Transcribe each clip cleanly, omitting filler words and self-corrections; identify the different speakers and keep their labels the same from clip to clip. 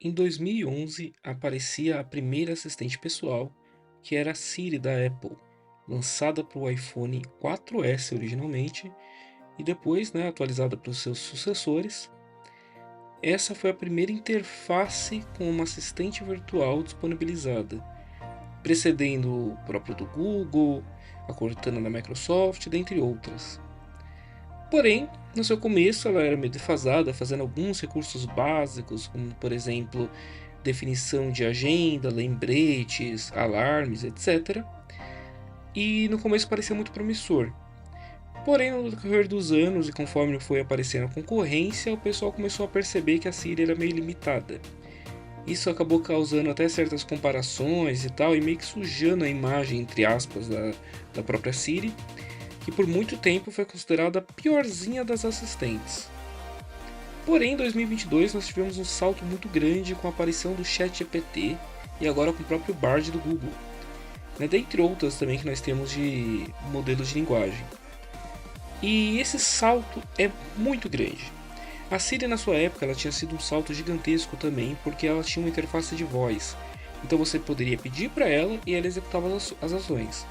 Speaker 1: Em 2011, aparecia a primeira assistente pessoal, que era a Siri da Apple, lançada para o iPhone 4S originalmente e depois, atualizada para os seus sucessores. Essa foi a primeira interface com uma assistente virtual disponibilizada, precedendo o próprio do Google, a Cortana da Microsoft, dentre outras. Porém, no seu começo ela era meio defasada, fazendo alguns recursos básicos, como por exemplo definição de agenda, lembretes, alarmes, etc. E no começo parecia muito promissor. Porém, no decorrer dos anos e conforme foi aparecendo a concorrência, o pessoal começou a perceber que a Siri era meio limitada. Isso acabou causando até certas comparações e tal, e meio que sujando a imagem, entre aspas, da própria Siri, que por muito tempo foi considerada a piorzinha das assistentes. Porém, em 2022 nós tivemos um salto muito grande com a aparição do ChatGPT e agora com o próprio Bard do Google, dentre outras também que nós temos de modelos de linguagem. E esse salto é muito grande. A Siri na sua época ela tinha sido um salto gigantesco também, porque ela tinha uma interface de voz, então você poderia pedir para ela e ela executava as ações.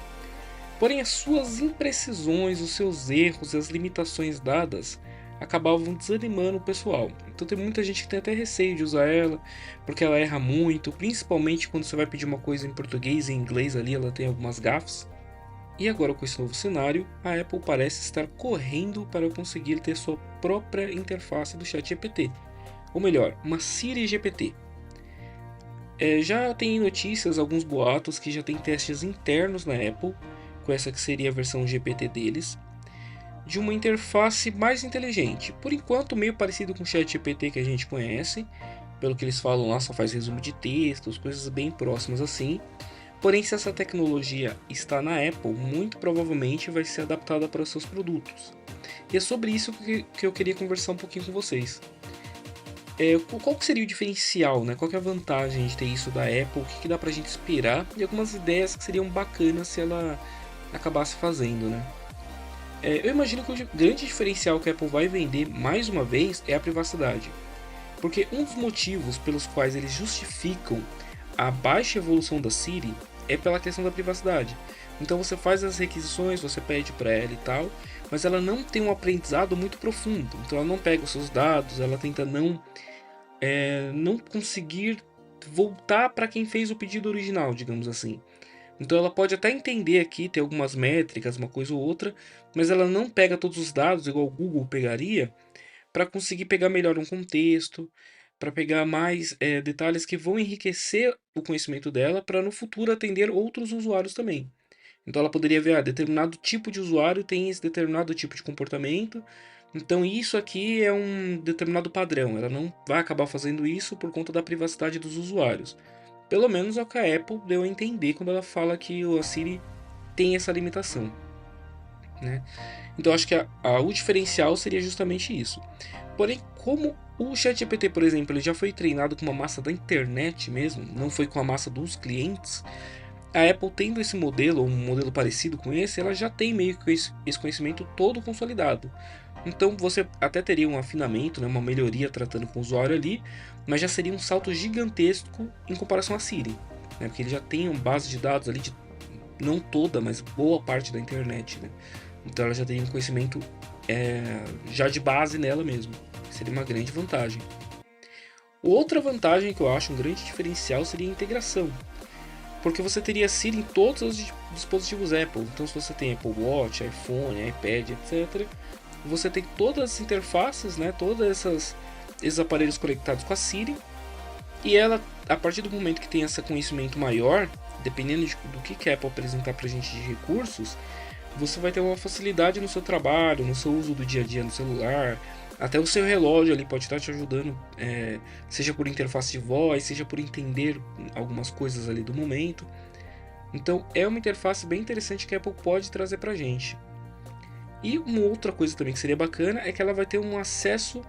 Speaker 1: Porém, as suas imprecisões, os seus erros e as limitações dadas acabavam desanimando o pessoal. Então tem muita gente que tem até receio de usar ela, porque ela erra muito, principalmente quando você vai pedir uma coisa em português e em inglês ali, ela tem algumas gafes. E agora com esse novo cenário, a Apple parece estar correndo para conseguir ter sua própria interface do ChatGPT, ou melhor, uma Siri GPT. Já tem notícias, alguns boatos que já tem testes internos na Apple, com essa que seria a versão GPT deles, de uma interface mais inteligente. Por enquanto, meio parecido com o ChatGPT que a gente conhece, pelo que eles falam lá, só faz resumo de textos, coisas bem próximas assim. Porém, se essa tecnologia está na Apple, muito provavelmente vai ser adaptada para os seus produtos. E é sobre isso que eu queria conversar um pouquinho com vocês. Qual que seria o diferencial, né? Qual que é a vantagem de ter isso da Apple? O que dá pra gente esperar? E algumas ideias que seriam bacanas se ela acabasse fazendo, né? Eu imagino que o grande diferencial que a Apple vai vender mais uma vez é a privacidade. Porque um dos motivos pelos quais eles justificam a baixa evolução da Siri é pela questão da privacidade. Então você faz as requisições, você pede para ela e tal, mas ela não tem um aprendizado muito profundo. Então ela não pega os seus dados, ela tenta não conseguir voltar para quem fez o pedido original, digamos assim. Então ela pode até entender aqui, ter algumas métricas, uma coisa ou outra, mas ela não pega todos os dados igual o Google pegaria para conseguir pegar melhor um contexto, para pegar mais detalhes que vão enriquecer o conhecimento dela para no futuro atender outros usuários também. Então ela poderia ver, determinado tipo de usuário tem esse determinado tipo de comportamento, então isso aqui é um determinado padrão. Ela não vai acabar fazendo isso por conta da privacidade dos usuários. Pelo menos é o que a Apple deu a entender quando ela fala que o Siri tem essa limitação, né? Então acho que o diferencial seria justamente isso. Porém, como o ChatGPT, por exemplo, ele já foi treinado com uma massa da internet mesmo, não foi com a massa dos clientes, a Apple tendo esse modelo, ou um modelo parecido com esse, ela já tem meio que esse conhecimento todo consolidado. Então você até teria um afinamento, né, uma melhoria tratando com o usuário ali, mas já seria um salto gigantesco em comparação a Siri, né, porque ele já tem uma base de dados ali, não toda, mas boa parte da internet. Né? Então ela já teria um conhecimento já de base nela mesmo. Seria uma grande vantagem. Outra vantagem que eu acho um grande diferencial seria a integração. Porque você teria Siri em todos os dispositivos Apple. Então se você tem Apple Watch, iPhone, iPad, etc. Você tem todas as interfaces, né, esses aparelhos conectados com a Siri. E ela, a partir do momento que tem esse conhecimento maior, dependendo do que a Apple apresentar para a gente de recursos, você vai ter uma facilidade no seu trabalho, no seu uso do dia a dia no celular. Até o seu relógio ali pode estar te ajudando, seja por interface de voz, seja por entender algumas coisas ali do momento. Então é uma interface bem interessante que a Apple pode trazer pra gente. E uma outra coisa também que seria bacana é que ela vai ter um acesso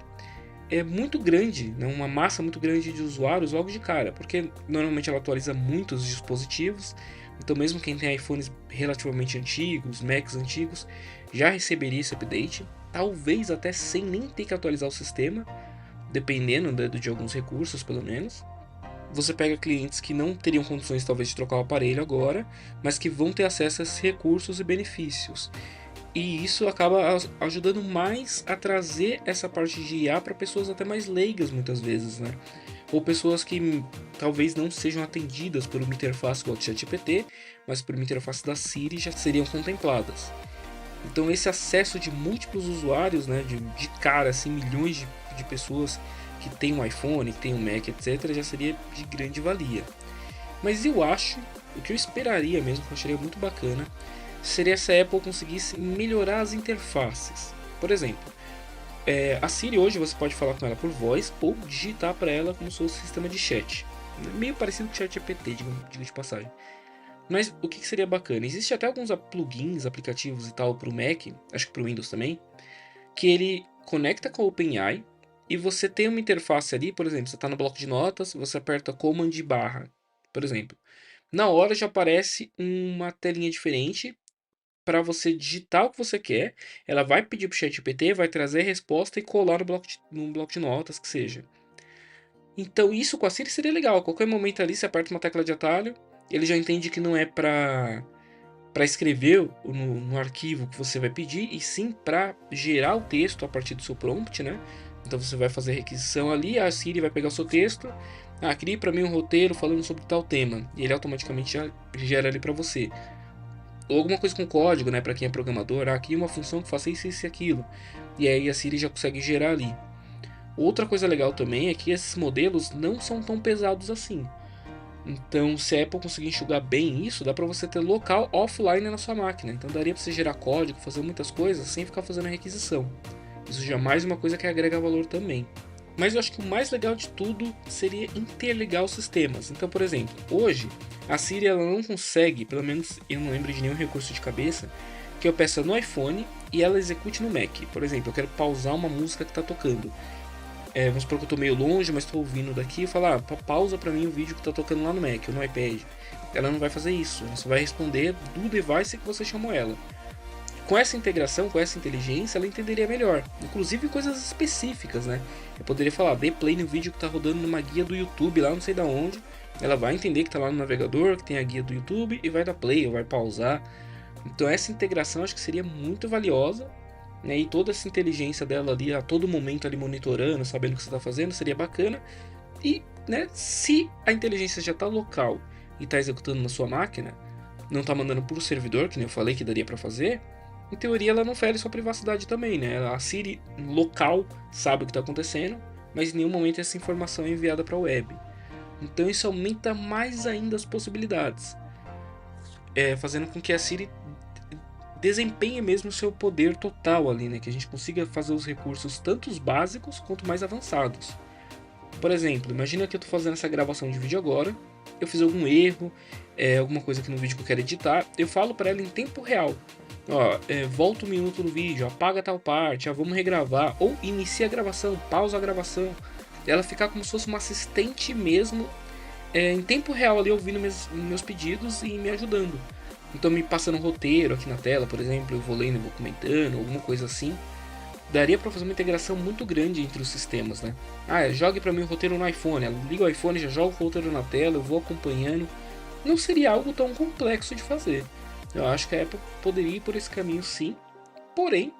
Speaker 1: muito grande, né, uma massa muito grande de usuários logo de cara, porque normalmente ela atualiza muitos dispositivos, então mesmo quem tem iPhones relativamente antigos, Macs antigos, já receberia esse update, talvez até sem nem ter que atualizar o sistema, dependendo de alguns recursos pelo menos. você pega clientes que não teriam condições talvez de trocar o aparelho agora, mas que vão ter acesso a esses recursos e benefícios. E isso acaba ajudando mais a trazer essa parte de IA para pessoas até mais leigas muitas vezes, né? Ou pessoas que talvez não sejam atendidas por uma interface igual o ChatGPT, mas por uma interface da Siri já seriam contempladas. Então esse acesso de múltiplos usuários, né, de cara, assim, milhões de pessoas que tem um iPhone, que tem um Mac, etc., já seria de grande valia. Mas eu acho, o que eu esperaria mesmo, que eu acharia muito bacana, seria se a Apple conseguisse melhorar as interfaces. Por exemplo, a Siri hoje você pode falar com ela por voz ou digitar para ela como se fosse um sistema de chat. Meio parecido com o ChatGPT, diga de passagem. Mas o que seria bacana? Existe até alguns plugins, aplicativos e tal para o Mac, acho que para o Windows também, que ele conecta com a OpenAI e você tem uma interface ali, por exemplo, você está no bloco de notas, você aperta Command barra, por exemplo. Na hora já aparece uma telinha diferente para você digitar o que você quer, ela vai pedir para o ChatGPT, vai trazer a resposta e colar no bloco de notas, que seja. Então isso com a Siri seria legal, a qualquer momento ali você aperta uma tecla de atalho, ele já entende que não é para escrever no arquivo que você vai pedir, e sim para gerar o texto a partir do seu prompt, né? Então você vai fazer a requisição ali, a Siri vai pegar o seu texto, crie para mim um roteiro falando sobre tal tema, e ele automaticamente já gera ali para você. Ou alguma coisa com código, né, para quem é programador, cria uma função que faça isso, isso e aquilo, e aí a Siri já consegue gerar ali. Outra coisa legal também é que esses modelos não são tão pesados assim. Então, se a Apple conseguir enxugar bem isso, dá para você ter local offline na sua máquina. Então, daria para você gerar código, fazer muitas coisas sem ficar fazendo a requisição. Isso já é mais uma coisa que agrega valor também. Mas eu acho que o mais legal de tudo seria interligar os sistemas. Então, por exemplo, hoje a Siri ela não consegue, pelo menos eu não lembro de nenhum recurso de cabeça, que eu peça no iPhone e ela execute no Mac. Por exemplo, eu quero pausar uma música que está tocando. Vamos supor que eu tô meio longe, mas tô ouvindo daqui e falar, pausa pra mim o vídeo que tá tocando lá no Mac ou no iPad. Ela não vai fazer isso, ela só vai responder do device que você chamou ela. Com essa integração, com essa inteligência, ela entenderia melhor, inclusive coisas específicas, né? Eu poderia falar, dê play no vídeo que tá rodando numa guia do YouTube lá não sei da onde. Ela vai entender que tá lá no navegador, que tem a guia do YouTube e vai dar play ou vai pausar. Então essa integração acho que seria muito valiosa, né? E toda essa inteligência dela ali a todo momento ali monitorando, sabendo o que você está fazendo, seria bacana. E, né, se a inteligência já está local e está executando na sua máquina, não está mandando para o servidor, que nem eu falei que daria para fazer, em teoria ela não fere sua privacidade também, né? A Siri local sabe o que está acontecendo, mas em nenhum momento essa informação é enviada para a web. Então isso aumenta mais ainda as possibilidades, fazendo com que a Siri desempenhe mesmo o seu poder total ali, né? Que a gente consiga fazer os recursos tanto os básicos quanto mais avançados. Por exemplo, imagina que eu estou fazendo essa gravação de vídeo agora, eu fiz algum erro, alguma coisa aqui no vídeo que eu quero editar, eu falo para ela em tempo real. Ó, volta um minuto no vídeo, apaga tal parte, vamos regravar, ou inicia a gravação, pausa a gravação. Ela ficar como se fosse uma assistente mesmo, em tempo real ali ouvindo meus pedidos e me ajudando. Então me passando um roteiro aqui na tela, por exemplo, eu vou lendo, vou comentando, alguma coisa assim. Daria para fazer uma integração muito grande entre os sistemas, né? Jogue para mim o roteiro no iPhone, ela liga o iPhone, já joga o roteiro na tela, eu vou acompanhando. Não seria algo tão complexo de fazer. Eu acho que a Apple poderia ir por esse caminho sim, porém,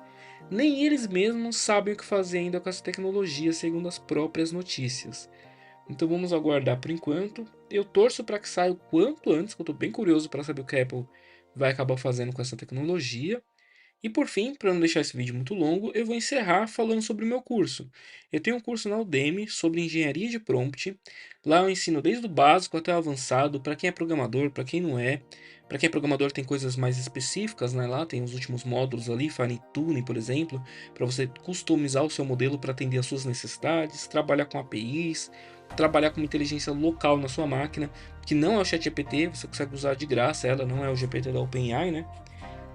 Speaker 1: nem eles mesmos sabem o que fazer ainda com essa tecnologia, segundo as próprias notícias. Então vamos aguardar por enquanto. Eu torço para que saia o quanto antes, que eu estou bem curioso para saber o que a Apple vai acabar fazendo com essa tecnologia. E por fim, para não deixar esse vídeo muito longo, eu vou encerrar falando sobre o meu curso. Eu tenho um curso na Udemy sobre engenharia de prompt. Lá eu ensino desde o básico até o avançado, para quem é programador, para quem não é. Para quem é programador tem coisas mais específicas, né? Lá tem os últimos módulos ali, Fine Tuning, por exemplo, para você customizar o seu modelo para atender às suas necessidades, trabalhar com APIs, trabalhar com uma inteligência local na sua máquina, que não é o ChatGPT, você consegue usar de graça, ela não é o GPT da OpenAI, né?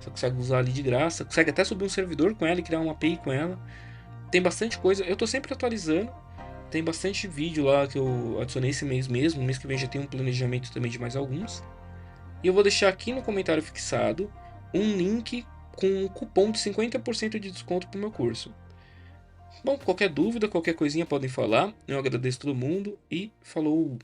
Speaker 1: Você consegue usar ali de graça, consegue até subir um servidor com ela e criar uma API com ela. Tem bastante coisa, eu tô sempre atualizando. Tem bastante vídeo lá que eu adicionei esse mês mesmo. No mês que vem já tem um planejamento também de mais alguns. E eu vou deixar aqui no comentário fixado um link com um cupom de 50% de desconto pro meu curso. Bom, qualquer dúvida, qualquer coisinha podem falar. Eu agradeço todo mundo e falou!